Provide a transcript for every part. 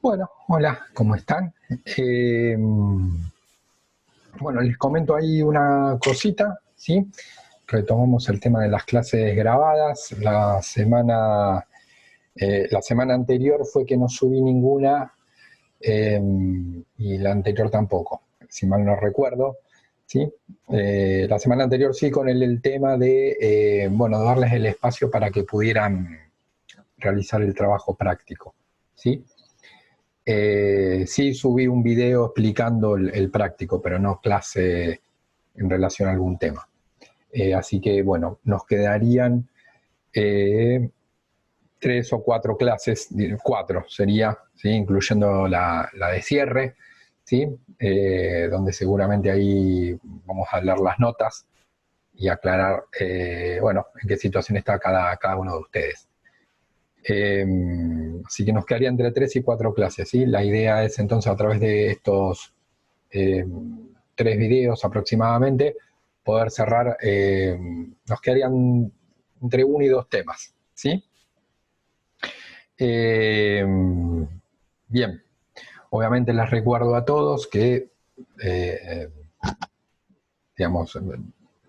Bueno, hola, ¿cómo están? Bueno, les comento ahí una cosita, ¿sí? Retomamos el tema de las clases grabadas. La semana anterior fue que no subí ninguna y la anterior tampoco, si mal no recuerdo, ¿sí? La semana anterior sí con el tema de, bueno, darles el espacio para que pudieran realizar el trabajo práctico, ¿sí? Sí subí un video explicando el práctico, pero no clase en relación a algún tema. Así que, bueno, nos quedarían 3 o 4 clases, 4 sería, ¿sí? Incluyendo la de cierre, ¿sí? Donde seguramente ahí vamos a leer las notas y aclarar, bueno, en qué situación está cada uno de ustedes. Así que nos quedaría entre 3 y 4 clases, ¿sí? La idea es entonces a través de estos 3 videos aproximadamente poder cerrar, nos quedarían entre 1 y 2 temas, ¿sí? Eh, Bien, obviamente les recuerdo a todos que, digamos,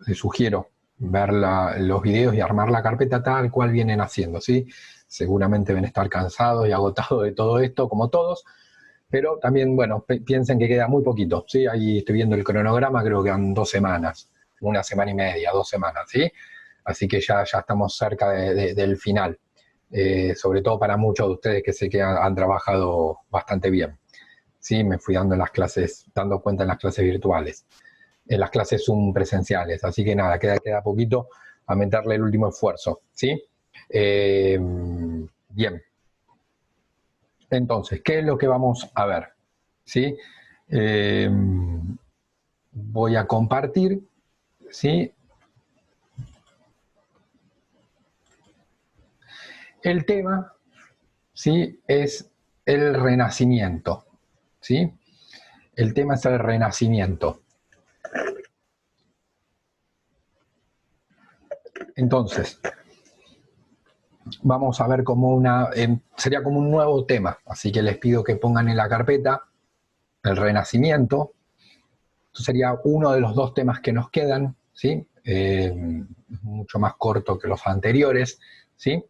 les sugiero ver los videos y armar la carpeta tal cual vienen haciendo, ¿sí? Seguramente deben estar cansados y agotados de todo esto, como todos, pero también, bueno, piensen que queda muy poquito, ¿sí? Ahí estoy viendo el cronograma, creo que quedan 2 semanas, 1 semana y media, 2 semanas, ¿sí? Así que ya estamos cerca del final, sobre todo para muchos de ustedes que sé que han trabajado bastante bien, ¿sí? Me fui dando cuenta en las clases virtuales, en las clases Zoom presenciales, así que nada, queda poquito a meterle el último esfuerzo, ¿sí? Bien, entonces, ¿qué es lo que vamos a ver? ¿Sí? Eh, Voy a compartir, ¿sí? El tema, ¿sí? Es el renacimiento, ¿sí? El tema es el renacimiento. Entonces, vamos a ver sería como un nuevo tema, así que les pido que pongan en la carpeta el renacimiento. Esto sería uno de los 2 temas que nos quedan, ¿sí? Mucho más corto que los anteriores, ¿sí?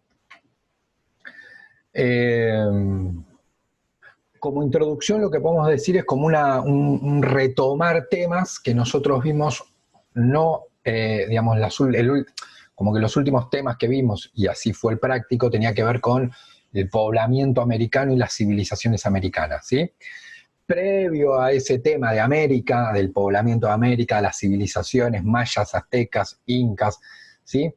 Como introducción lo que podemos decir es como un retomar temas que nosotros vimos, no, digamos, como que los últimos temas que vimos, y así fue el práctico, tenía que ver con el poblamiento americano y las civilizaciones americanas, ¿sí? Previo a ese tema de América, del poblamiento de América, las civilizaciones mayas, aztecas, incas, ¿sí?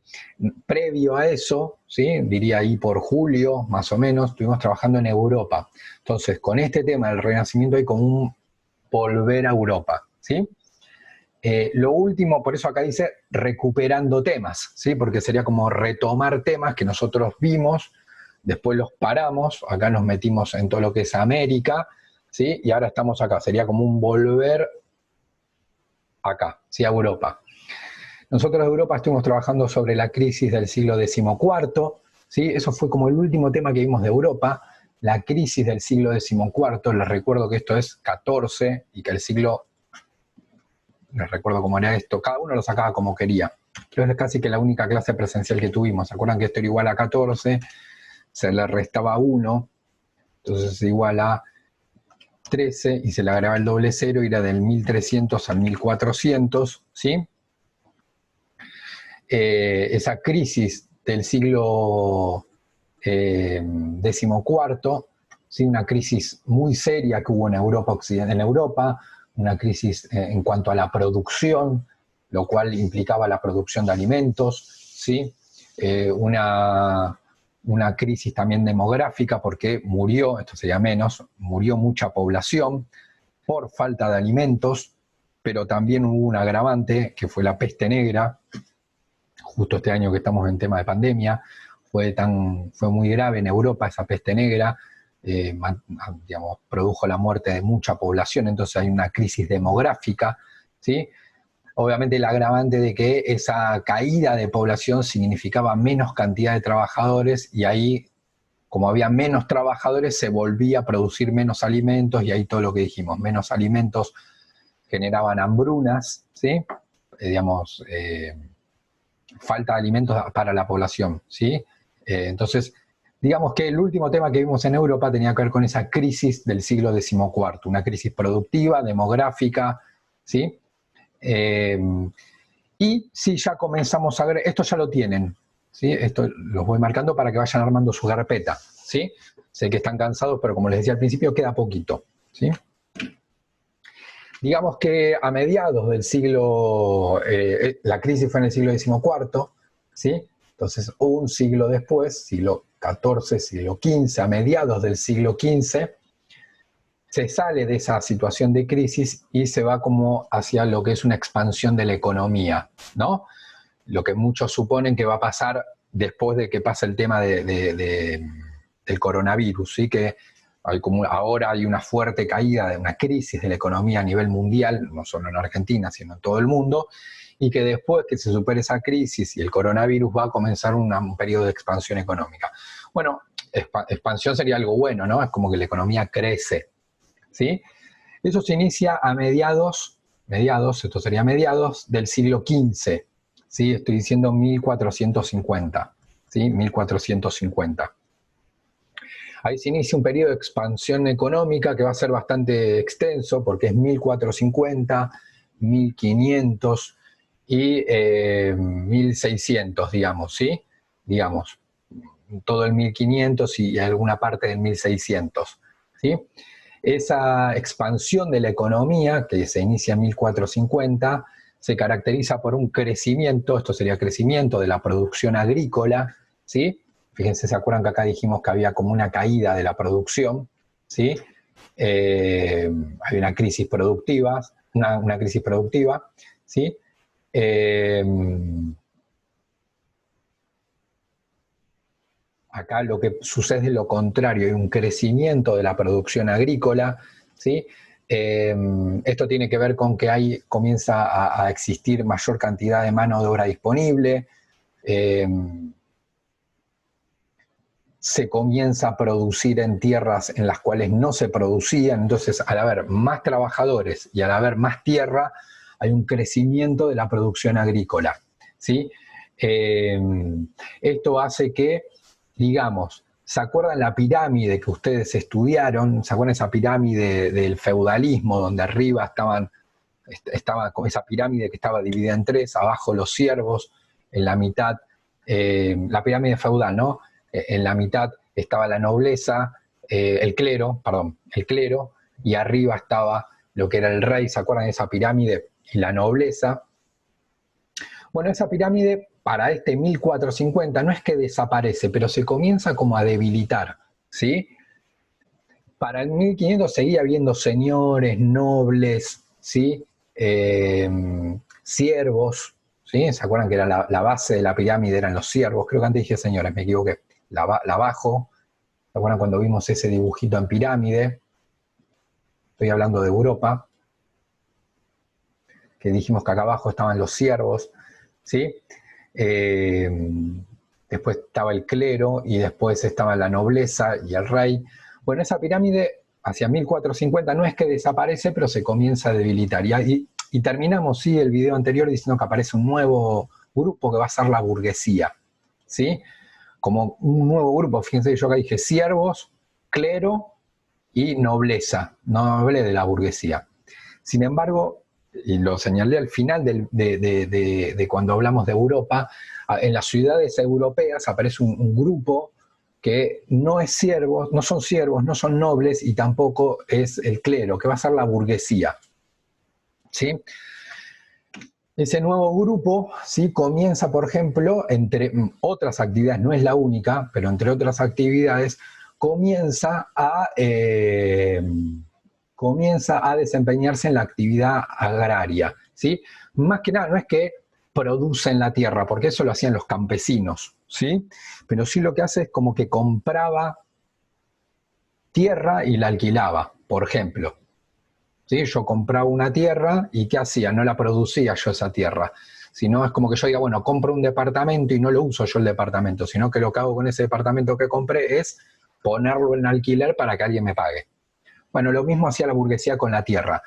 Previo a eso, ¿sí? Diría ahí por julio, más o menos, estuvimos trabajando en Europa. Entonces, con este tema del Renacimiento hay como un volver a Europa, ¿sí? Lo último, por eso acá dice recuperando temas, ¿sí? Porque sería como retomar temas que nosotros vimos, después los paramos, acá nos metimos en todo lo que es América, ¿sí? Y ahora estamos acá, sería como un volver acá, ¿sí? A Europa. Nosotros en Europa estuvimos trabajando sobre la crisis del siglo XIV, ¿sí? Eso fue como el último tema que vimos de Europa, la crisis del siglo XIV. Les recuerdo que esto es 14 y que el siglo, les recuerdo cómo era esto, cada uno lo sacaba como quería. Pero es casi que la única clase presencial que tuvimos. ¿Se acuerdan que esto era igual a 14? Se le restaba 1, entonces es igual a 13 y se le agrega el doble cero y era del 1300 al 1400, ¿sí? Esa crisis del siglo XIV, ¿sí? Una crisis muy seria que hubo en Europa, una crisis en cuanto a la producción, lo cual implicaba la producción de alimentos, ¿sí? Una crisis también demográfica porque esto sería menos, murió mucha población por falta de alimentos, pero también hubo un agravante que fue la peste negra, justo este año que estamos en tema de pandemia, fue muy grave en Europa esa peste negra, digamos, produjo la muerte de mucha población, entonces hay una crisis demográfica, ¿sí? Obviamente el agravante de que esa caída de población significaba menos cantidad de trabajadores y ahí como había menos trabajadores, se volvía a producir menos alimentos, y ahí todo lo que dijimos, menos alimentos generaban hambrunas, ¿sí? Falta de alimentos para la población, ¿sí? Entonces, digamos que el último tema que vimos en Europa tenía que ver con esa crisis del siglo XIV, una crisis productiva, demográfica, ¿sí? Y sí, ya comenzamos a ver, esto ya lo tienen, ¿sí? Esto los voy marcando para que vayan armando su carpeta, ¿sí? Sé que están cansados, pero como les decía al principio, queda poquito, ¿sí? Digamos que a mediados del siglo, la crisis fue en el siglo XIV, ¿sí? Entonces, un siglo después, siglo XIV, siglo XV, a mediados del siglo XV, se sale de esa situación de crisis y se va como hacia lo que es una expansión de la economía, ¿no? Lo que muchos suponen que va a pasar después de que pase el tema del coronavirus, ¿sí? Que ahora hay una fuerte caída, de una crisis de la economía a nivel mundial, no solo en Argentina, sino en todo el mundo, y que después que se supere esa crisis y el coronavirus va a comenzar un periodo de expansión económica. Bueno, expansión sería algo bueno, ¿no? Es como que la economía crece, ¿sí? Eso se inicia a mediados, esto sería mediados del siglo XV, ¿sí? Estoy diciendo 1450, ¿sí? 1450. Ahí se inicia un periodo de expansión económica que va a ser bastante extenso porque es 1450, 1500 y 1600, digamos, ¿sí? Digamos, todo el 1500 y alguna parte del 1600, ¿sí? Esa expansión de la economía, que se inicia en 1450, se caracteriza por un crecimiento, esto sería crecimiento de la producción agrícola, ¿sí? Fíjense, ¿se acuerdan que acá dijimos que había como una caída de la producción? ¿Sí? Hay una crisis productiva, una crisis productiva, ¿sí? Acá lo que sucede es lo contrario, hay un crecimiento de la producción agrícola, ¿sí? Esto tiene que ver con que comienza a existir mayor cantidad de mano de obra disponible, se comienza a producir en tierras en las cuales no se producían, entonces al haber más trabajadores y al haber más tierra, hay un crecimiento de la producción agrícola, ¿sí? Esto hace que, digamos, ¿se acuerdan la pirámide que ustedes estudiaron? ¿Se acuerdan esa pirámide del feudalismo, donde arriba estaba esa pirámide que estaba dividida en tres, abajo los siervos, en la mitad, la pirámide feudal, ¿no? En la mitad estaba la nobleza, el clero, y arriba estaba lo que era el rey, ¿se acuerdan de esa pirámide? Y la nobleza. Bueno, esa pirámide para 1450 no es que desaparece, pero se comienza como a debilitar, ¿sí? Para el 1500 seguía habiendo señores, nobles, ¿sí? Siervos, ¿sí? ¿Se acuerdan que era la base de la pirámide eran los siervos? Creo que antes dije señores, me equivoqué. La abajo, ¿se acuerdan cuando vimos ese dibujito en pirámide? Estoy hablando de Europa, que dijimos que acá abajo estaban los siervos, ¿sí? Después estaba el clero y después estaba la nobleza y el rey. Bueno, esa pirámide hacia 1450 no es que desaparece, pero se comienza a debilitar. Y terminamos, sí, el video anterior diciendo que aparece un nuevo grupo que va a ser la burguesía, ¿sí? Como un nuevo grupo, fíjense que yo acá dije siervos, clero y nobleza, no hablé de la burguesía. Sin embargo, y lo señalé al final de cuando hablamos de Europa, en las ciudades europeas aparece un grupo que no es siervos, no son nobles y tampoco es el clero, que va a ser la burguesía, ¿sí? Ese nuevo grupo, ¿sí? Comienza, por ejemplo, entre otras actividades, no es la única, pero entre otras actividades, comienza a desempeñarse en la actividad agraria, ¿sí? Más que nada, no es que producen la tierra, porque eso lo hacían los campesinos, ¿sí? Pero sí lo que hace es como que compraba tierra y la alquilaba, por ejemplo. ¿Sí? Yo compraba una tierra y ¿qué hacía? No la producía yo esa tierra, sino es como que yo diga, bueno, compro un departamento y no lo uso yo el departamento, sino que lo que hago con ese departamento que compré es ponerlo en alquiler para que alguien me pague. Bueno, lo mismo hacía la burguesía con la tierra.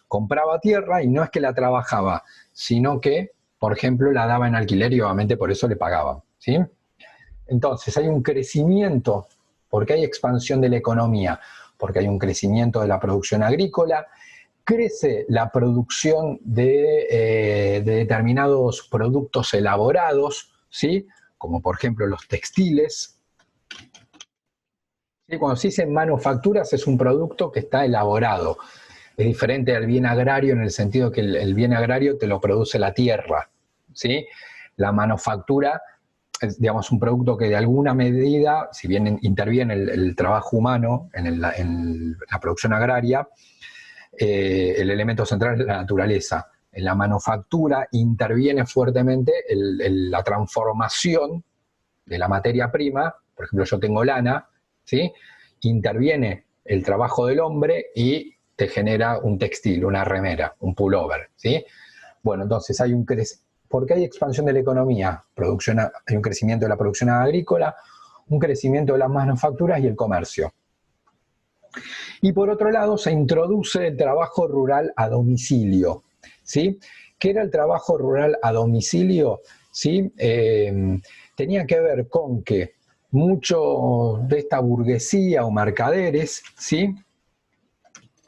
Compraba tierra y no es que la trabajaba, sino que, por ejemplo, la daba en alquiler y obviamente por eso le pagaban, ¿sí? Entonces hay un crecimiento, porque hay expansión de la economía, porque hay un crecimiento de la producción agrícola, crece la producción de determinados productos elaborados, ¿sí? Como por ejemplo los textiles. ¿Sí? Cuando se dice manufacturas es un producto que está elaborado. Es diferente al bien agrario en el sentido que el bien agrario te lo produce la tierra, ¿sí? La manufactura es, digamos, un producto que de alguna medida, si bien interviene el trabajo humano en la producción agraria, el elemento central es la naturaleza. En la manufactura interviene fuertemente la transformación de la materia prima. Por ejemplo, yo tengo lana, ¿sí? Interviene el trabajo del hombre y te genera un textil, una remera, un pullover, ¿sí? Bueno, entonces hay porque hay expansión de la economía, hay un crecimiento de la producción agrícola, un crecimiento de las manufacturas y el comercio. Y por otro lado se introduce el trabajo rural a domicilio, ¿sí? ¿Qué era el trabajo rural a domicilio? ¿Sí? Tenía que ver con que mucho de esta burguesía o mercaderes, ¿sí?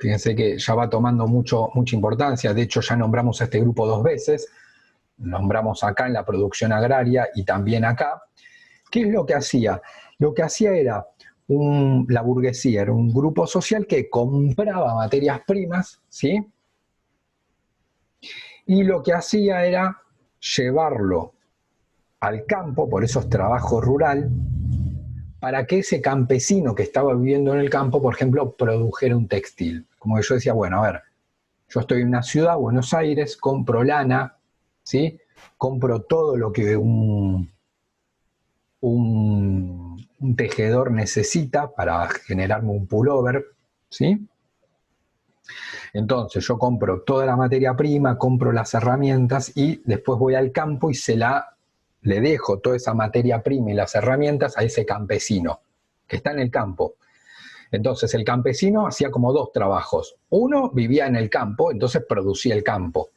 Fíjense que ya va tomando mucha importancia, de hecho ya nombramos a este grupo 2 veces, nombramos acá en la producción agraria y también acá. ¿Qué es lo que hacía? Lo que hacía era, la burguesía era un grupo social que compraba materias primas, ¿sí? Y lo que hacía era llevarlo al campo, por eso es trabajo rural, para que ese campesino que estaba viviendo en el campo, por ejemplo, produjera un textil. Como que yo decía, bueno, a ver, yo estoy en una ciudad, Buenos Aires, compro lana, ¿sí? Compro todo lo que un tejedor necesita para generarme un pullover, ¿sí? Entonces yo compro toda la materia prima, compro las herramientas y después voy al campo y le dejo toda esa materia prima y las herramientas a ese campesino que está en el campo. Entonces el campesino hacía como 2 trabajos. Uno, vivía en el campo, entonces producía el campo.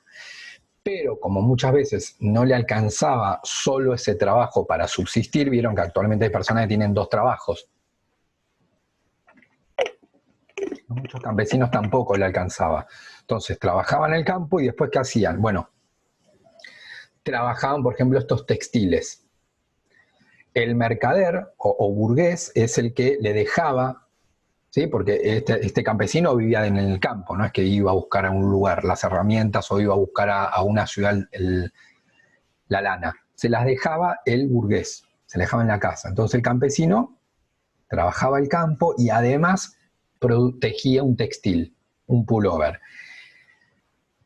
Pero como muchas veces no le alcanzaba solo ese trabajo para subsistir, vieron que actualmente hay personas que tienen 2 trabajos. A muchos campesinos tampoco le alcanzaba. Entonces trabajaban en el campo y después ¿qué hacían? Bueno, trabajaban, por ejemplo, estos textiles. El mercader o burgués es el que le dejaba, ¿sí? Porque este campesino vivía en el campo, no es que iba a buscar a un lugar las herramientas o iba a buscar a una ciudad la lana. Se las dejaba el burgués, se las dejaba en la casa. Entonces el campesino trabajaba el campo y además tejía un textil, un pullover.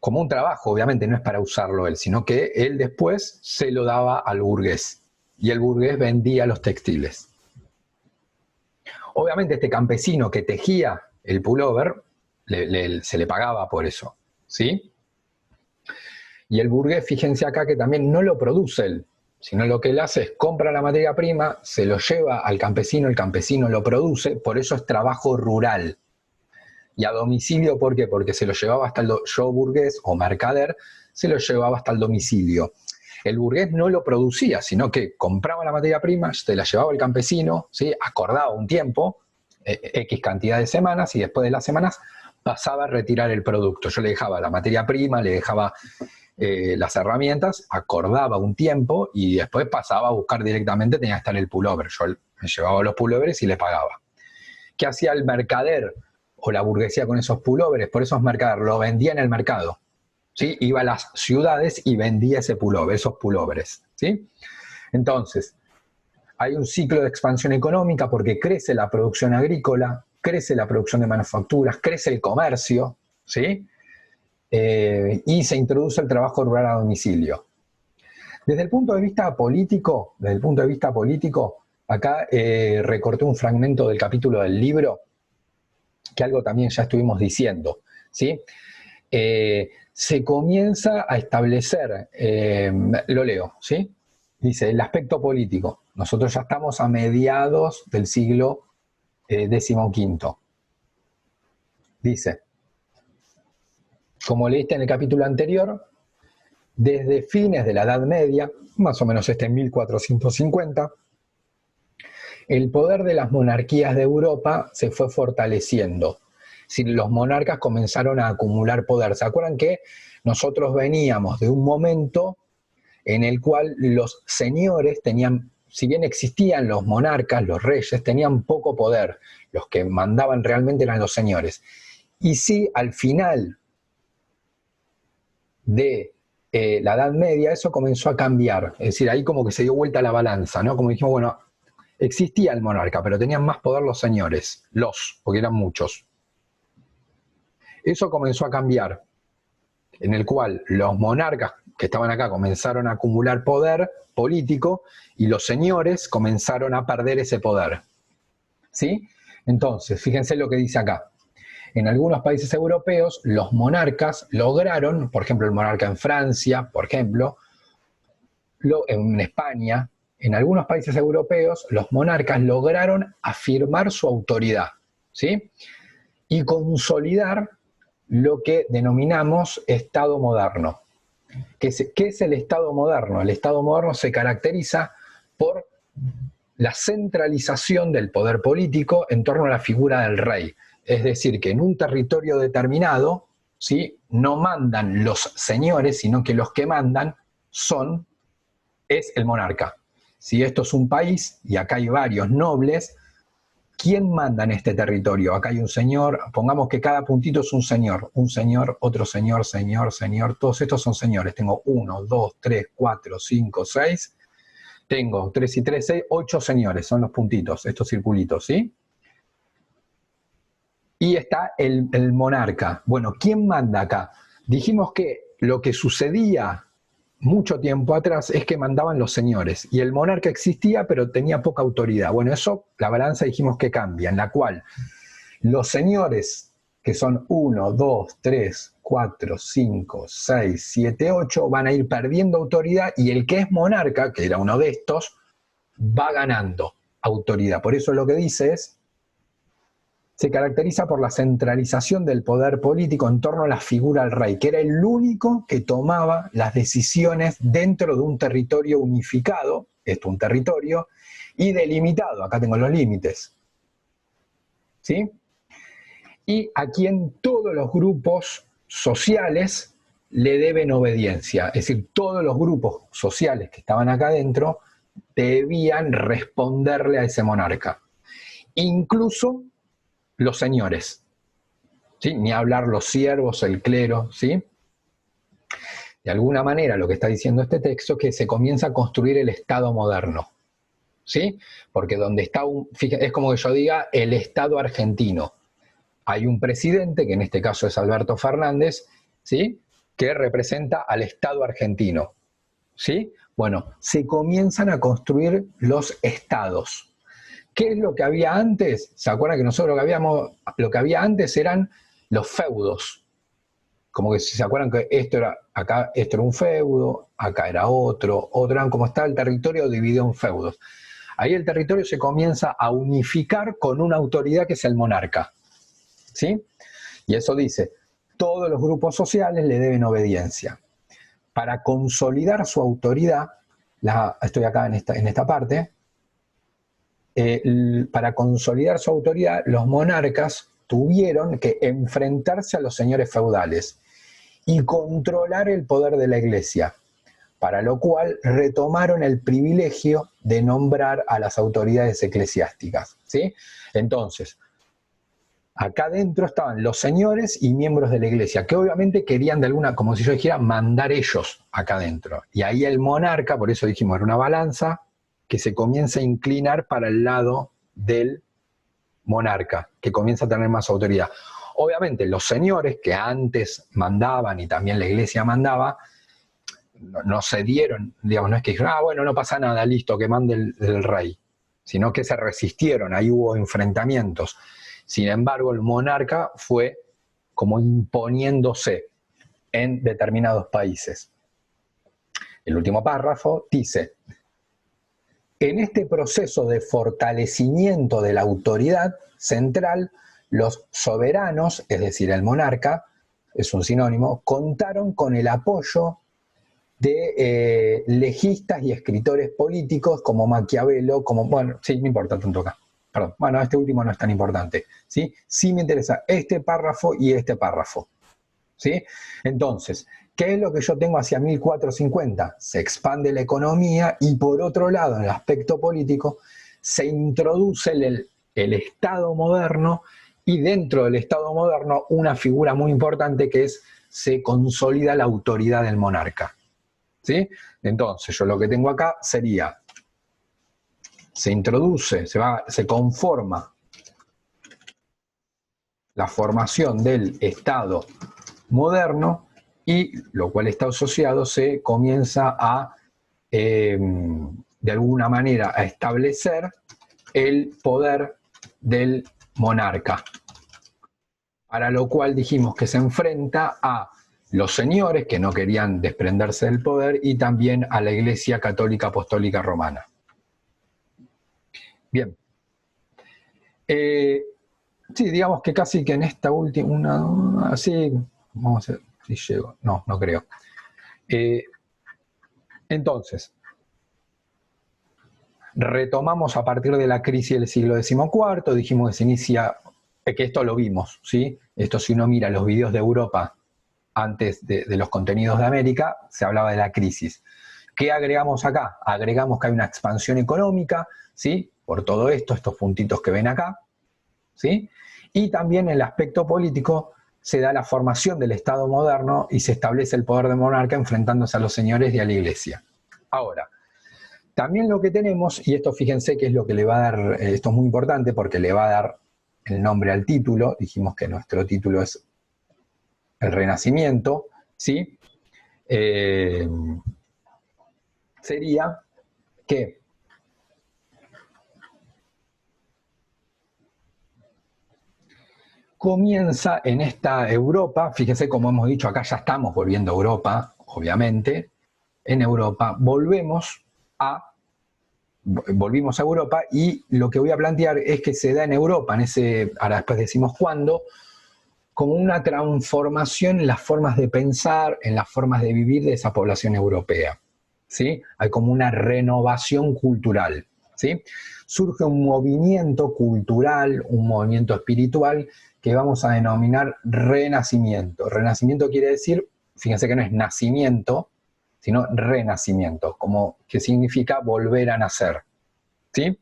Como un trabajo, obviamente no es para usarlo él, sino que él después se lo daba al burgués y el burgués vendía los textiles. Obviamente este campesino que tejía el pullover se le pagaba por eso, ¿sí? Y el burgués, fíjense acá que también no lo produce él, sino lo que él hace es compra la materia prima, se lo lleva al campesino, el campesino lo produce, por eso es trabajo rural. Y a domicilio, ¿por qué? Porque se lo llevaba hasta yo burgués o mercader, se lo llevaba hasta el domicilio. El burgués no lo producía, sino que compraba la materia prima, se la llevaba el campesino, ¿sí? Acordaba un tiempo, X cantidad de semanas, y después de las semanas pasaba a retirar el producto. Yo le dejaba la materia prima, le dejaba las herramientas, acordaba un tiempo y después pasaba a buscar directamente, tenía que estar el pullover. Yo me llevaba los pullovers y le pagaba. ¿Qué hacía el mercader o la burguesía con esos pullovers? Por esos mercader lo vendía en el mercado, ¿sí? Iba a las ciudades y vendía ese pullover, esos pullovers, ¿sí? Entonces, hay un ciclo de expansión económica porque crece la producción agrícola, crece la producción de manufacturas, crece el comercio, ¿sí? Y se introduce el trabajo rural a domicilio. Desde el punto de vista político, acá recorté un fragmento del capítulo del libro, que algo también ya estuvimos diciendo, ¿sí? Se comienza a establecer, lo leo, ¿sí? Dice, el aspecto político. Nosotros ya estamos a mediados del siglo 15. Dice, como leíste en el capítulo anterior, desde fines de la Edad Media, más o menos en 1450, el poder de las monarquías de Europa se fue fortaleciendo. Si los monarcas comenzaron a acumular poder. ¿Se acuerdan que nosotros veníamos de un momento en el cual los señores tenían, si bien existían los monarcas, los reyes, tenían poco poder? Los que mandaban realmente eran los señores. Y sí, al final de la Edad Media eso comenzó a cambiar. Es decir, ahí como que se dio vuelta la balanza, ¿no? Como dijimos, bueno, existía el monarca, pero tenían más poder los señores, porque eran muchos. Eso comenzó a cambiar, en el cual los monarcas que estaban acá comenzaron a acumular poder político y los señores comenzaron a perder ese poder. ¿Sí? Entonces, fíjense lo que dice acá. En algunos países europeos, los monarcas lograron, por ejemplo, el monarca en Francia, por ejemplo, en España, en algunos países europeos, los monarcas lograron afirmar su autoridad, ¿sí? Y consolidar lo que denominamos Estado moderno. ¿Qué es el Estado moderno? El Estado moderno se caracteriza por la centralización del poder político en torno a la figura del rey. Es decir, que en un territorio determinado, ¿sí?, no mandan los señores, sino que los que mandan es el monarca. Si esto es un país, y acá hay varios nobles, ¿quién manda en este territorio? Acá hay un señor, pongamos que cada puntito es un señor, otro señor, señor, todos estos son señores. Tengo 1, 2, 3, 4, 5, 6, tengo 3 y 3, 6, 8 señores, son los puntitos, estos circulitos, ¿sí? Y está el monarca. Bueno, ¿quién manda acá? Dijimos que lo que sucedía mucho tiempo atrás es que mandaban los señores y el monarca existía pero tenía poca autoridad. Bueno, eso, la balanza dijimos que cambia, en la cual los señores, que son 1, 2, 3, 4, 5, 6, 7, 8, van a ir perdiendo autoridad y el que es monarca, que era uno de estos, va ganando autoridad. Por eso lo que dice es, se caracteriza por la centralización del poder político en torno a la figura del rey, que era el único que tomaba las decisiones dentro de un territorio unificado, esto un territorio, y delimitado, acá tengo los límites, ¿sí? Y a quien todos los grupos sociales le deben obediencia, es decir, todos los grupos sociales que estaban acá adentro debían responderle a ese monarca, incluso los señores, ¿sí? Ni hablar los siervos, el clero, ¿sí? De alguna manera lo que está diciendo este texto es que se comienza a construir el Estado moderno, ¿sí? Porque donde está es como que yo diga el Estado argentino. Hay un presidente, que en este caso es Alberto Fernández, ¿sí?, que representa al Estado argentino, ¿sí? Bueno, se comienzan a construir los estados. ¿Qué es lo que había antes? ¿Se acuerdan que nosotros lo que había antes eran los feudos? Como que si se acuerdan que esto era un feudo, acá era otro, eran como está el territorio dividido en feudos. Ahí el territorio se comienza a unificar con una autoridad que es el monarca, ¿sí? Y eso dice, todos los grupos sociales le deben obediencia. Para consolidar su autoridad, estoy acá en esta parte, para consolidar su autoridad, los monarcas tuvieron que enfrentarse a los señores feudales y controlar el poder de la iglesia, para lo cual retomaron el privilegio de nombrar a las autoridades eclesiásticas, ¿sí? Entonces, acá adentro estaban los señores y miembros de la iglesia, que obviamente querían de alguna, como si yo dijera, mandar ellos acá adentro. Y ahí el monarca, por eso dijimos, era una balanza, que se comienza a inclinar para el lado del monarca, que comienza a tener más autoridad. Obviamente los señores que antes mandaban y también la iglesia mandaba, no cedieron, digamos, no es que dijeron, bueno, no pasa nada, listo, que mande el rey, sino que se resistieron, ahí hubo enfrentamientos. Sin embargo, el monarca fue como imponiéndose en determinados países. El último párrafo dice, En este proceso de fortalecimiento de la autoridad central, los soberanos, es decir, el monarca, es un sinónimo, contaron con el apoyo de legistas y escritores políticos como Maquiavelo, como, bueno, sí, no importa tanto acá, perdón, bueno, este último no es tan importante, ¿sí? Sí me interesa este párrafo y este párrafo, ¿sí? Entonces, ¿qué es lo que yo tengo hacia 1450? Se expande la economía y por otro lado, en el aspecto político, se introduce el Estado moderno y dentro del Estado moderno una figura muy importante que es se consolida la autoridad del monarca. ¿Sí? Entonces, yo lo que tengo acá sería, se introduce, se conforma la formación del Estado moderno y lo cual está asociado se comienza a, de alguna manera, a establecer el poder del monarca. Para lo cual dijimos que se enfrenta a los señores que no querían desprenderse del poder y también a la Iglesia Católica Apostólica Romana. Bien. Sí, digamos que casi que en esta última, así, vamos a ver si llego, no creo. Entonces, retomamos a partir de la crisis del siglo XIV, dijimos que se inicia, que esto lo vimos, ¿sí? Esto si uno mira los videos de Europa antes de los contenidos de América, se hablaba de la crisis. ¿Qué agregamos acá? Agregamos que hay una expansión económica, ¿sí? Por todo esto, estos puntitos que ven acá, ¿sí? Y también en el aspecto político se da la formación del Estado moderno y se establece el poder del monarca enfrentándose a los señores y a la iglesia. Ahora, también lo que tenemos, y esto fíjense que es lo que le va a dar, esto es muy importante porque le va a dar el nombre al título, dijimos que nuestro título es El Renacimiento, ¿sí? Sería que comienza en esta Europa, fíjense como hemos dicho, acá ya estamos volviendo a Europa, obviamente, en Europa volvimos a Europa y lo que voy a plantear es que se da en Europa, ahora después decimos cuándo, como una transformación en las formas de pensar, en las formas de vivir de esa población europea. ¿Sí? Hay como una renovación cultural. ¿Sí? Surge un movimiento cultural, un movimiento espiritual que vamos a denominar renacimiento. Renacimiento quiere decir, fíjense que no es nacimiento, sino renacimiento, como que significa volver a nacer. ¿Sí?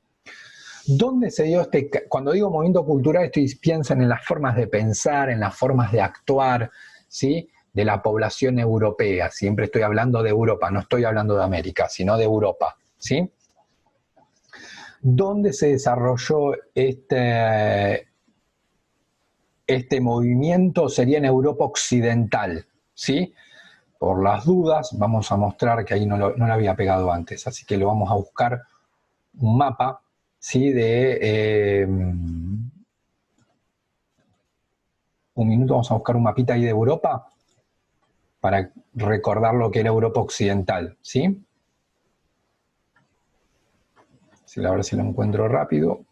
¿Dónde se dio cuando digo movimiento cultural, piensan en las formas de pensar, en las formas de actuar, ¿sí? De la población europea? Siempre estoy hablando de Europa, no estoy hablando de América, sino de Europa, ¿sí? ¿Dónde se desarrolló este movimiento? Sería en Europa occidental, ¿sí? Por las dudas, vamos a mostrar que ahí no lo había pegado antes, así que lo vamos a buscar un mapa, ¿sí? Un minuto, vamos a buscar un mapita ahí de Europa para recordar lo que era Europa occidental, ¿sí? A ver si lo encuentro rápido.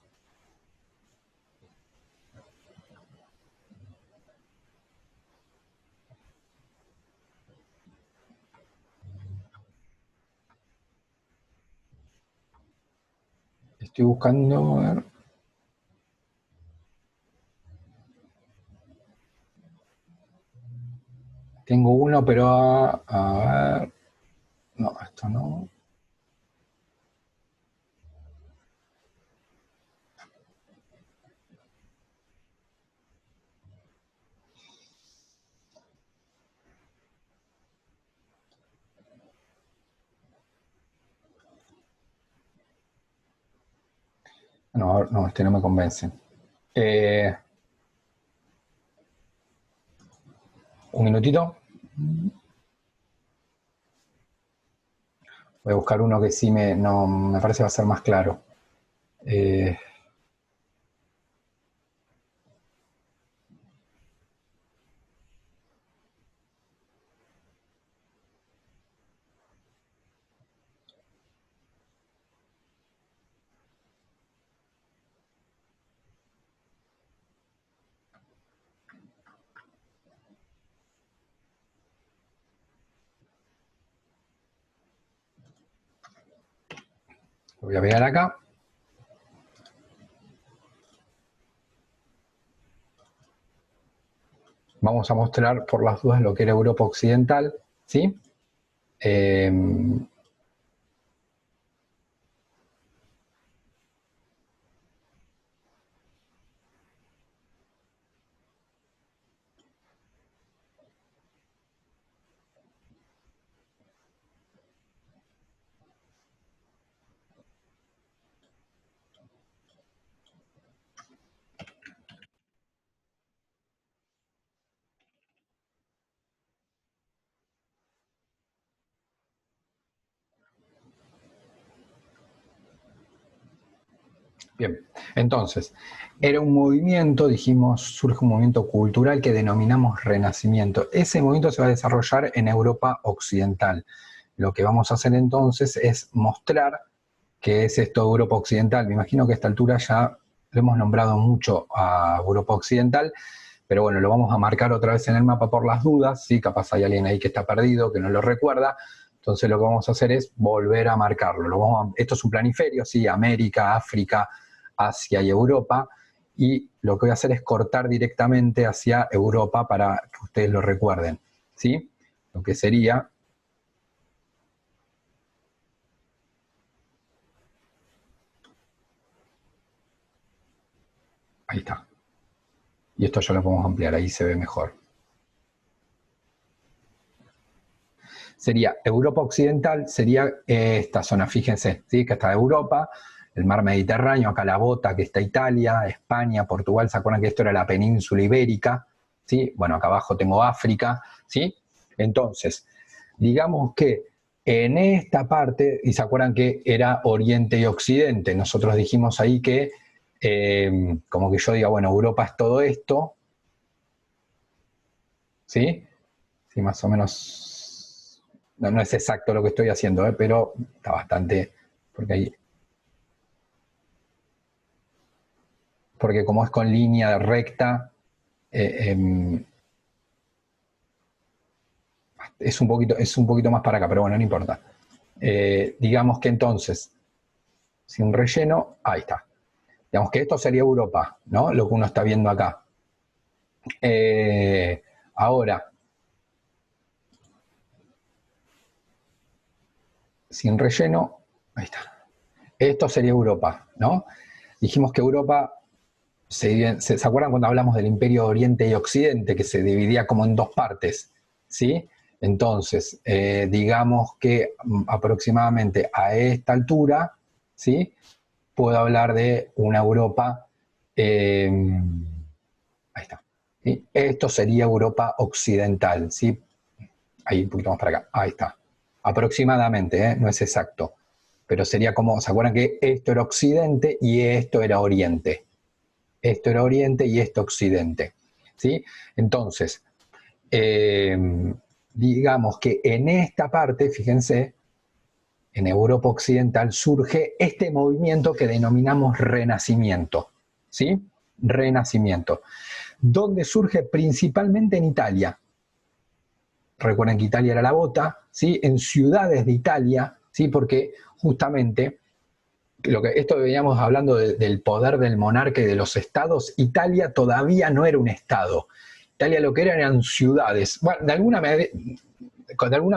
Estoy buscando, a ver. Tengo uno, pero a ver. No, esto no. No, este no me convence. Un minutito. Voy a buscar uno que sí me parece va a ser más claro. Lo voy a pegar acá. Vamos a mostrar por las dudas lo que era Europa Occidental, ¿sí? Bien, entonces, era un movimiento, dijimos, surge un movimiento cultural que denominamos Renacimiento. Ese movimiento se va a desarrollar en Europa Occidental. Lo que vamos a hacer entonces es mostrar qué es esto de Europa Occidental. Me imagino que a esta altura ya lo hemos nombrado mucho a Europa Occidental, pero bueno, lo vamos a marcar otra vez en el mapa por las dudas, ¿sí? Capaz hay alguien ahí que está perdido, que no lo recuerda. Entonces lo que vamos a hacer es volver a marcarlo. Esto es un planiferio, ¿sí? América, África, Asia y Europa, y lo que voy a hacer es cortar directamente hacia Europa para que ustedes lo recuerden, ¿sí? Lo que sería... Ahí está. Y esto ya lo podemos ampliar, ahí se ve mejor. Sería Europa Occidental, sería esta zona, fíjense, ¿sí? Que está Europa, el mar Mediterráneo, acá la bota, que está Italia, España, Portugal, ¿se acuerdan que esto era la península ibérica? ¿Sí? Bueno, acá abajo tengo África, ¿sí? Entonces, digamos que en esta parte, y se acuerdan que era Oriente y Occidente, nosotros dijimos ahí que, como que yo diga, bueno, Europa es todo esto, ¿sí? Sí, más o menos, no es exacto lo que estoy haciendo, pero está bastante, porque ahí, porque como es con línea recta, eh, em, es un poquito más para acá, pero bueno, no importa. Digamos que entonces, sin relleno, ahí está. Digamos que esto sería Europa, ¿no? Lo que uno está viendo acá. Ahora, sin relleno, ahí está. Esto sería Europa, ¿no? Dijimos que Europa ¿se acuerdan cuando hablamos del Imperio Oriente y Occidente, que se dividía como en dos partes? ¿Sí? Entonces, digamos que aproximadamente a esta altura, ¿sí? Puedo hablar de una Europa, eh, ahí está, ¿sí? Esto sería Europa Occidental, ¿sí? Ahí un poquito más para acá, ahí está. Aproximadamente, no es exacto, pero sería como, ¿se acuerdan que esto era Occidente y esto era Oriente? Esto era Oriente y esto Occidente, ¿sí? Entonces, eh, digamos que en esta parte, fíjense, en Europa Occidental surge este movimiento que denominamos Renacimiento, ¿sí? Renacimiento, donde surge principalmente en Italia. Recuerden que Italia era la bota, ¿sí? En ciudades de Italia, ¿sí? Porque justamente esto que veníamos hablando del poder del monarca y de los estados, Italia todavía no era un estado. Italia lo que eran ciudades. Bueno, de alguna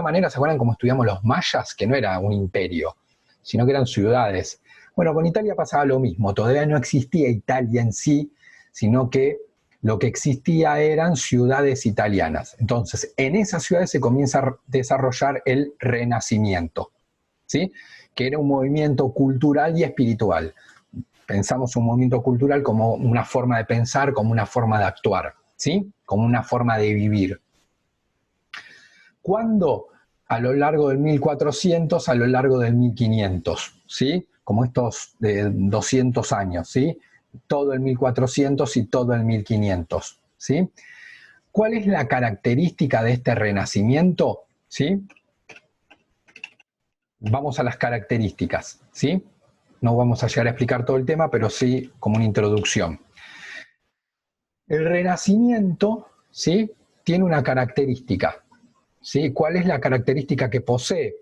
manera, ¿se acuerdan cómo estudiamos los mayas? Que no era un imperio, sino que eran ciudades. Bueno, con Italia pasaba lo mismo. Todavía no existía Italia en sí, sino que lo que existía eran ciudades italianas. Entonces, en esas ciudades se comienza a desarrollar el Renacimiento, ¿sí? Que era un movimiento cultural y espiritual. Pensamos un movimiento cultural como una forma de pensar, como una forma de actuar, ¿sí? Como una forma de vivir. ¿Cuándo? A lo largo del 1400, a lo largo del 1500, ¿sí? Como estos de 200 años, ¿sí? Todo el 1400 y todo el 1500, ¿sí? ¿Cuál es la característica de este renacimiento? ¿Sí? Vamos a las características, ¿sí? No vamos a llegar a explicar todo el tema, pero sí como una introducción. El Renacimiento, ¿sí? Tiene una característica, ¿sí? ¿Cuál es la característica que posee?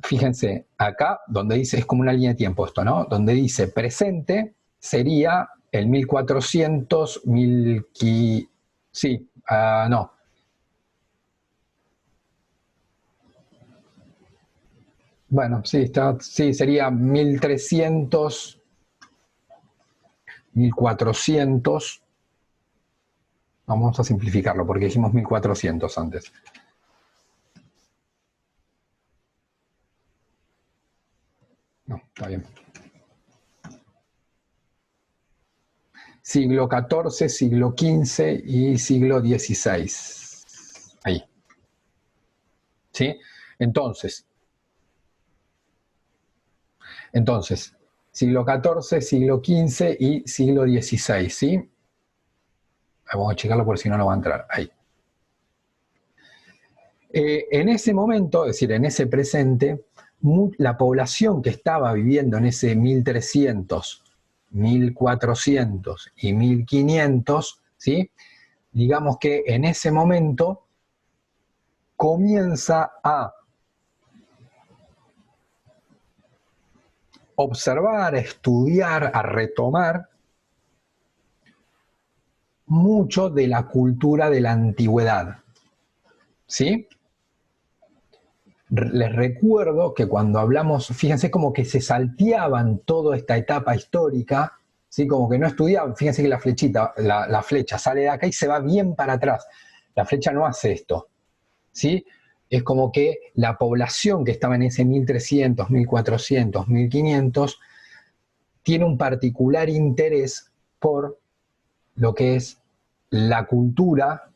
fíjense, acá donde dice, es como una línea de tiempo esto, ¿no? Donde dice presente sería el 1400, sí, no. Bueno, sí, sí, sería 1300, 1400. Vamos a simplificarlo porque dijimos 1400 antes. No, está bien. Siglo XIV, siglo XV y siglo XVI. Ahí. ¿Sí? Entonces, siglo XIV, siglo XV y siglo XVI, ¿sí? Vamos a checarlo por si no va a entrar. Ahí. En ese momento, es decir, en ese presente, la población que estaba viviendo en ese 1300, 1400 y 1500, ¿sí? Digamos que en ese momento comienza a observar, a estudiar, a retomar mucho de la cultura de la antigüedad. ¿Sí? Les recuerdo que cuando hablamos, fíjense como que se salteaban toda esta etapa histórica, ¿sí? Como que no estudiaban, fíjense que la flechita, la flecha sale de acá y se va bien para atrás. La flecha no hace esto, ¿sí? Es como que la población que estaba en ese 1300, 1400, 1500 tiene un particular interés por lo que es la cultura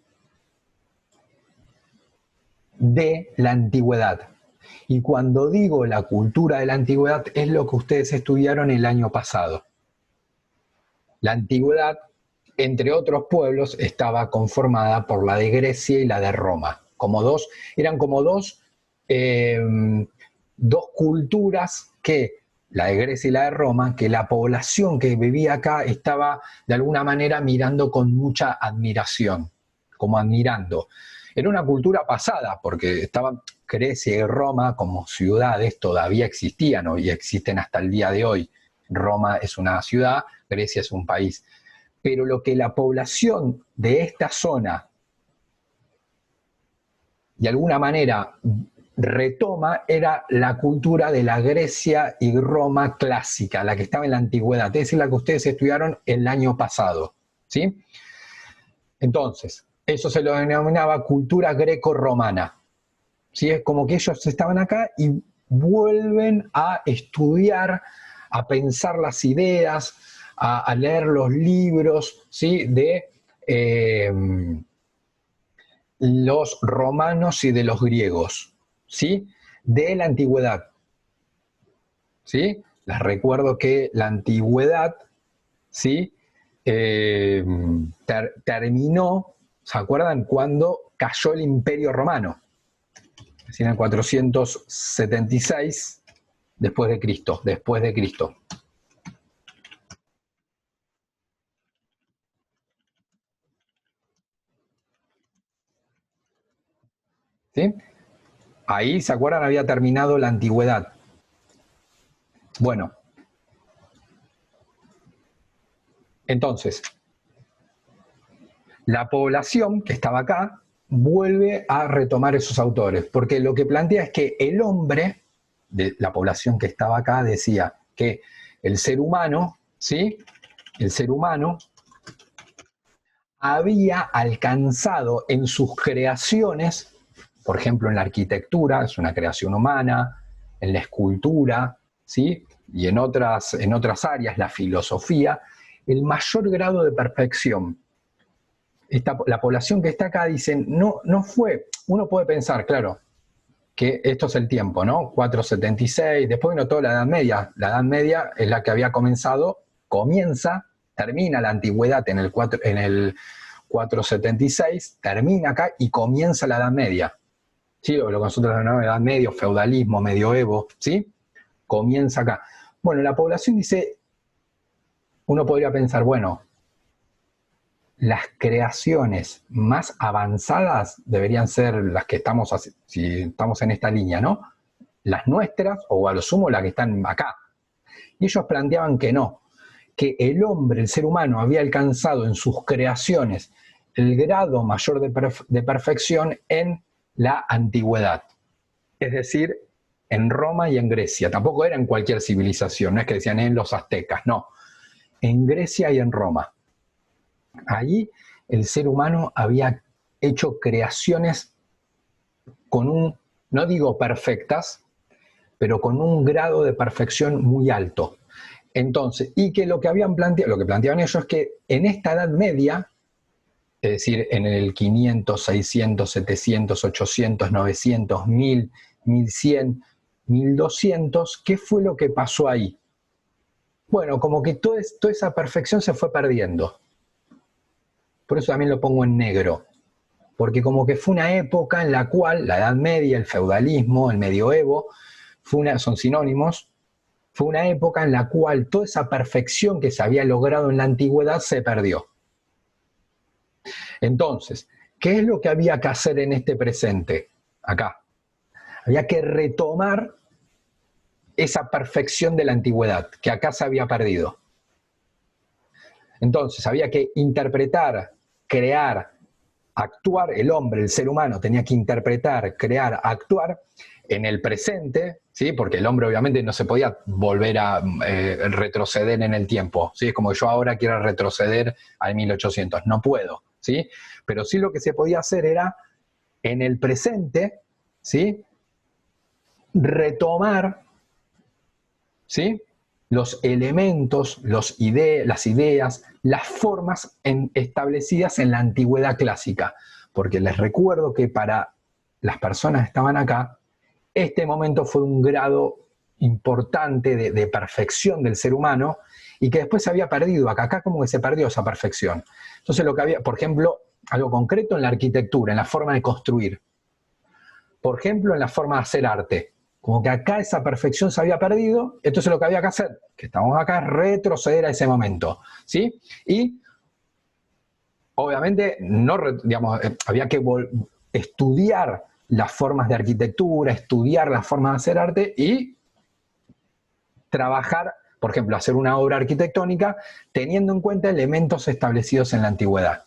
de la antigüedad. Y cuando digo la cultura de la antigüedad es lo que ustedes estudiaron el año pasado. La antigüedad, entre otros pueblos, estaba conformada por la de Grecia y la de Roma. Eran como dos culturas que, la de Grecia y la de Roma, que la población que vivía acá estaba de alguna manera mirando con mucha admiración, como admirando. Era una cultura pasada, porque estaban Grecia y Roma como ciudades todavía existían y existen hasta el día de hoy. Roma es una ciudad, Grecia es un país. Pero lo que la población de esta zona de alguna manera retoma era la cultura de la Grecia y Roma clásica, la que estaba en la antigüedad, es decir, la que ustedes estudiaron el año pasado, ¿sí? Entonces, eso se lo denominaba cultura greco-romana, ¿sí? Es como que ellos estaban acá y vuelven a estudiar, a pensar las ideas, a leer los libros, ¿sí? De los romanos y de los griegos, ¿sí? De la antigüedad, ¿sí? Les recuerdo que la antigüedad, ¿sí? Terminó, ¿se acuerdan? Cuando cayó el Imperio Romano, es decir, en 476 después de Cristo, ¿Sí? Ahí, ¿se acuerdan? Había terminado la antigüedad. Bueno, entonces, la población que estaba acá vuelve a retomar esos autores, porque lo que plantea es que el hombre, de la población que estaba acá, decía que el ser humano, ¿sí? El ser humano había alcanzado en sus creaciones, por ejemplo en la arquitectura, es una creación humana, en la escultura, ¿sí? Y en otras áreas, la filosofía, el mayor grado de perfección. La población que está acá dicen, no fue, uno puede pensar, claro, que esto es el tiempo, ¿no? 476, después vino toda la Edad Media es la que había comenzado, termina la antigüedad en el 476, termina acá y comienza la Edad Media. ¿Sí? Lo que nosotros llamamos Edad Media, feudalismo, medioevo, ¿sí? Comienza acá. Bueno, la población dice, uno podría pensar, bueno, las creaciones más avanzadas deberían ser las que estamos, si estamos en esta línea, ¿no? las nuestras o a lo sumo las que están acá. Y ellos planteaban que no, que el hombre, el ser humano, había alcanzado en sus creaciones el grado mayor de perfección en la antigüedad. Es decir, en Roma y en Grecia. Tampoco era en cualquier civilización, no es que decían en los aztecas, no. En Grecia y en Roma. Allí el ser humano había hecho creaciones con un, no digo perfectas, pero con un grado de perfección muy alto. Entonces, y que lo que planteaban ellos es que en esta Edad Media, es decir, en el 500, 600, 700, 800, 900, 1000, 1100, 1200, ¿qué fue lo que pasó ahí? Bueno, como que toda esa perfección se fue perdiendo. Por eso también lo pongo en negro. Porque como que fue una época en la cual la Edad Media, el feudalismo, el medioevo, son sinónimos, fue una época en la cual toda esa perfección que se había logrado en la antigüedad se perdió. Entonces, ¿qué es lo que había que hacer en este presente? Acá. Había que retomar esa perfección de la antigüedad, que acá se había perdido. Entonces, había que interpretar, crear, actuar, el hombre, el ser humano, tenía que interpretar, crear, actuar en el presente, ¿sí? Porque el hombre obviamente no se podía volver a retroceder en el tiempo, ¿sí? Es como que yo ahora quiero retroceder al 1800, no puedo, ¿sí? Pero sí lo que se podía hacer era, en el presente, ¿sí? Retomar, ¿sí? Los elementos, las ideas, las formas establecidas en la antigüedad clásica. Porque les recuerdo que para las personas que estaban acá, este momento fue un grado importante de perfección del ser humano y que después se había perdido. Acá como que se perdió esa perfección. Entonces lo que había, por ejemplo, algo concreto en la arquitectura, en la forma de construir. Por ejemplo, en la forma de hacer arte. Como que acá esa perfección se había perdido, entonces lo que había que hacer, que estamos acá, es retroceder a ese momento, ¿sí? Y obviamente no, digamos, había que estudiar las formas de arquitectura, estudiar las formas de hacer arte y trabajar, por ejemplo, hacer una obra arquitectónica teniendo en cuenta elementos establecidos en la antigüedad.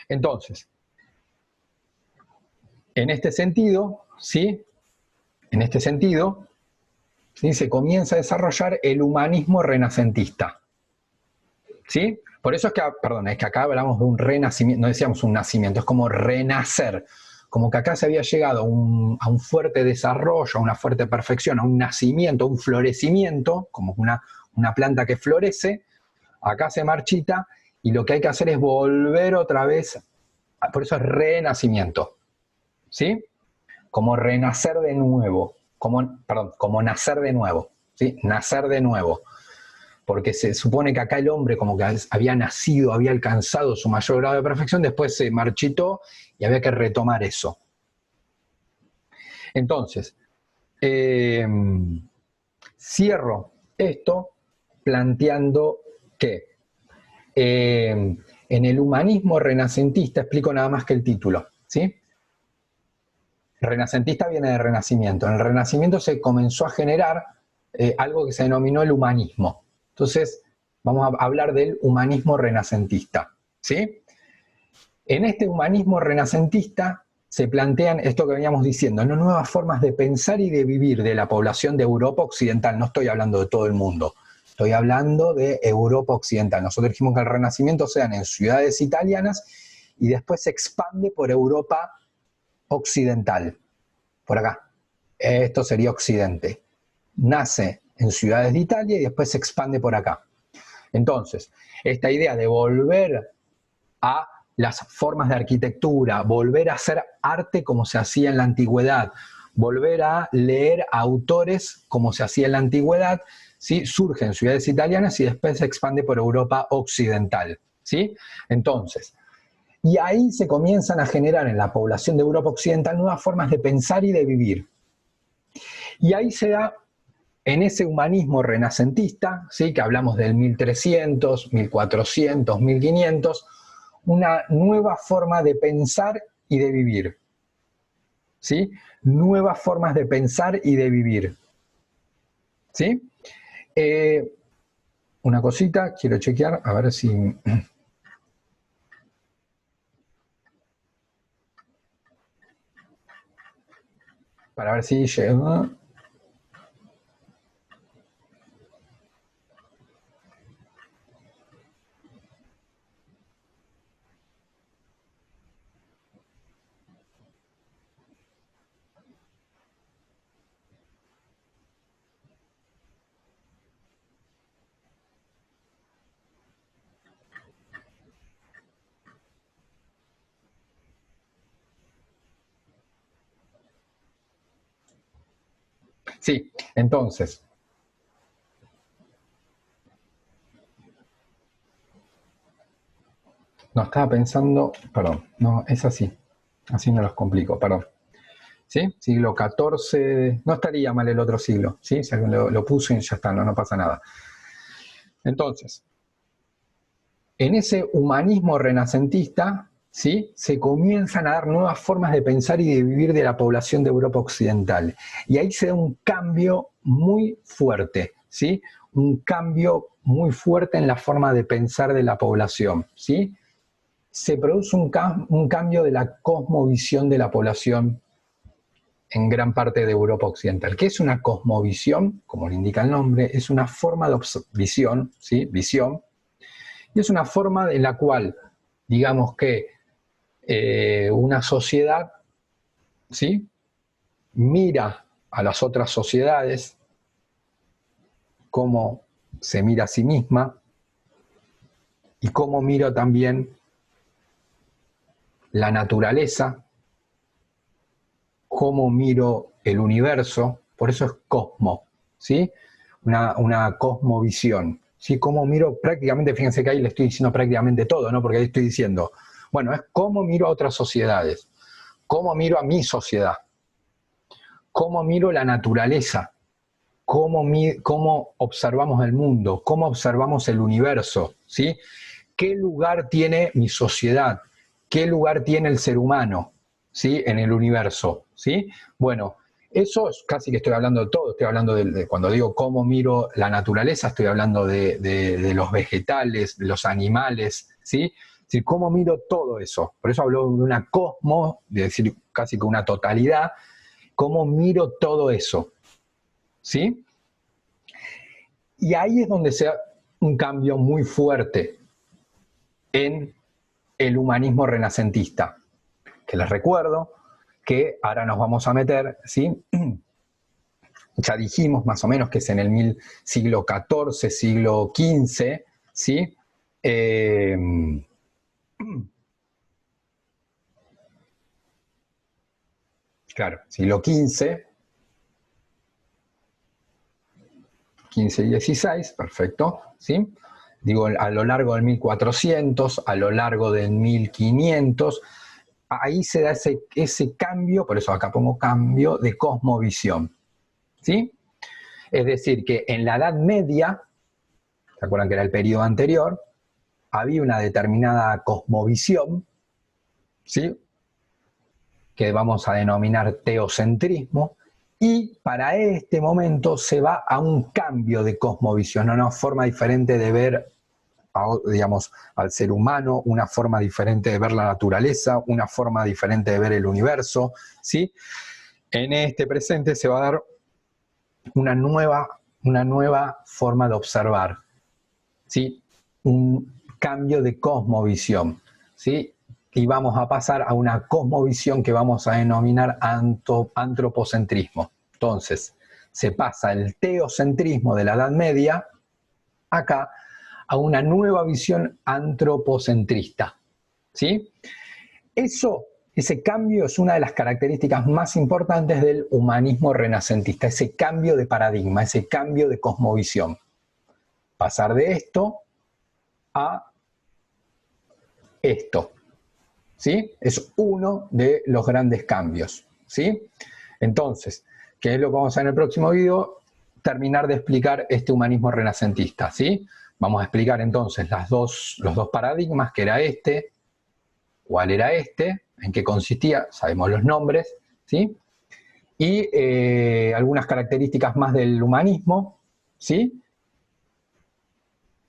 Entonces, en este sentido, ¿sí? En este sentido, ¿sí? Se comienza a desarrollar el humanismo renacentista. ¿Sí? Por eso es que, perdón, es que acá hablamos de un renacimiento, no decíamos un nacimiento, es como renacer. Como que acá se había llegado a un fuerte desarrollo, a una fuerte perfección, a un nacimiento, a un florecimiento, como una planta que florece, acá se marchita y lo que hay que hacer es volver otra vez, por eso es renacimiento. ¿Sí? Como renacer de nuevo, como nacer de nuevo, ¿sí? Nacer de nuevo. Porque se supone que acá el hombre como que había nacido, había alcanzado su mayor grado de perfección, después se marchitó y había que retomar eso. Entonces, cierro esto planteando que en el humanismo renacentista, explico nada más que el título, ¿sí? Renacentista viene de Renacimiento. En el Renacimiento se comenzó a generar algo que se denominó el humanismo. Entonces, vamos a hablar del humanismo renacentista, ¿sí? En este humanismo renacentista se plantean esto que veníamos diciendo, ¿no? Nuevas formas de pensar y de vivir de la población de Europa Occidental. No estoy hablando de todo el mundo, estoy hablando de Europa Occidental. Nosotros dijimos que el Renacimiento se dan en ciudades italianas y después se expande por Europa Occidental, por acá. Esto sería Occidente. Nace en ciudades de Italia y después se expande por acá. Entonces, esta idea de volver a las formas de arquitectura, volver a hacer arte como se hacía en la antigüedad, volver a leer autores como se hacía en la antigüedad, ¿sí? Surge en ciudades italianas y después se expande por Europa Occidental, ¿sí? Entonces, y ahí se comienzan a generar en la población de Europa Occidental nuevas formas de pensar y de vivir. Y ahí se da, en ese humanismo renacentista, ¿sí? Que hablamos del 1300, 1400, 1500, una nueva forma de pensar y de vivir. ¿sí? Nuevas formas de pensar y de vivir, ¿sí? Una cosita, quiero chequear, a ver si... Para ver si llega... Sí, entonces... No, estaba pensando, perdón, no, es así no los complico, perdón. ¿Sí? Siglo XIV, no estaría mal el otro siglo, ¿sí? Si alguien lo puso y ya está, no pasa nada. Entonces, en ese humanismo renacentista, ¿sí? Se comienzan a dar nuevas formas de pensar y de vivir de la población de Europa Occidental. Y ahí se da un cambio muy fuerte, ¿sí? Un cambio muy fuerte en la forma de pensar de la población, ¿sí? Se produce un cambio de la cosmovisión de la población en gran parte de Europa Occidental. ¿Qué es una cosmovisión? Como le indica el nombre, es una forma de visión, ¿sí? Visión, y es una forma en la cual, digamos que una sociedad, ¿sí? Mira a las otras sociedades, cómo se mira a sí misma y cómo mira también la naturaleza, cómo miro el universo, por eso es cosmo, ¿sí? Una cosmovisión, ¿sí? Cómo miro prácticamente, fíjense que ahí le estoy diciendo prácticamente todo, ¿no? Porque ahí estoy diciendo, bueno, es cómo miro a otras sociedades, cómo miro a mi sociedad, cómo miro la naturaleza, cómo observamos el mundo, cómo observamos el universo, ¿sí? ¿Qué lugar tiene mi sociedad? ¿Qué lugar tiene el ser humano, ¿sí? En el universo, ¿sí? Bueno, eso es casi que estoy hablando de todo, estoy hablando cuando digo cómo miro la naturaleza, estoy hablando de los vegetales, de los animales, ¿sí? Es decir, cómo miro todo eso. Por eso hablo de una cosmos, de decir casi que una totalidad, cómo miro todo eso, ¿sí? Y ahí es donde se da un cambio muy fuerte en el humanismo renacentista, que les recuerdo que ahora nos vamos a meter, ¿sí? Ya dijimos más o menos que es en el siglo XIV, siglo XV, ¿sí? Claro, siglo XV, XV y XVI, perfecto, ¿sí? Digo, a lo largo del 1400, a lo largo del 1500, ahí se da ese cambio, por eso acá pongo cambio, de cosmovisión, ¿sí? Es decir, que en la Edad Media, ¿se acuerdan que era el periodo anterior? Había una determinada cosmovisión, ¿sí? Que vamos a denominar teocentrismo, y para este momento se va a un cambio de cosmovisión, a una forma diferente de ver, digamos, al ser humano, una forma diferente de ver la naturaleza, una forma diferente de ver el universo, ¿sí? En este presente se va a dar una nueva forma de observar, ¿sí? Un cambio de cosmovisión, ¿sí? Y vamos a pasar a una cosmovisión que vamos a denominar antropocentrismo. Entonces, se pasa el teocentrismo de la Edad Media acá a una nueva visión antropocentrista, ¿sí? Ese cambio es una de las características más importantes del humanismo renacentista, ese cambio de paradigma, ese cambio de cosmovisión. Pasar de esto a esto, ¿sí? Es uno de los grandes cambios, ¿sí? Entonces, ¿qué es lo que vamos a hacer en el próximo video? Terminar de explicar este humanismo renacentista, ¿sí? Vamos a explicar entonces los dos paradigmas, que era cuál era en qué consistía, sabemos los nombres, ¿sí? Y algunas características más del humanismo, ¿sí?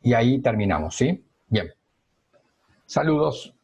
Y ahí terminamos, ¿sí? Bien. Saludos.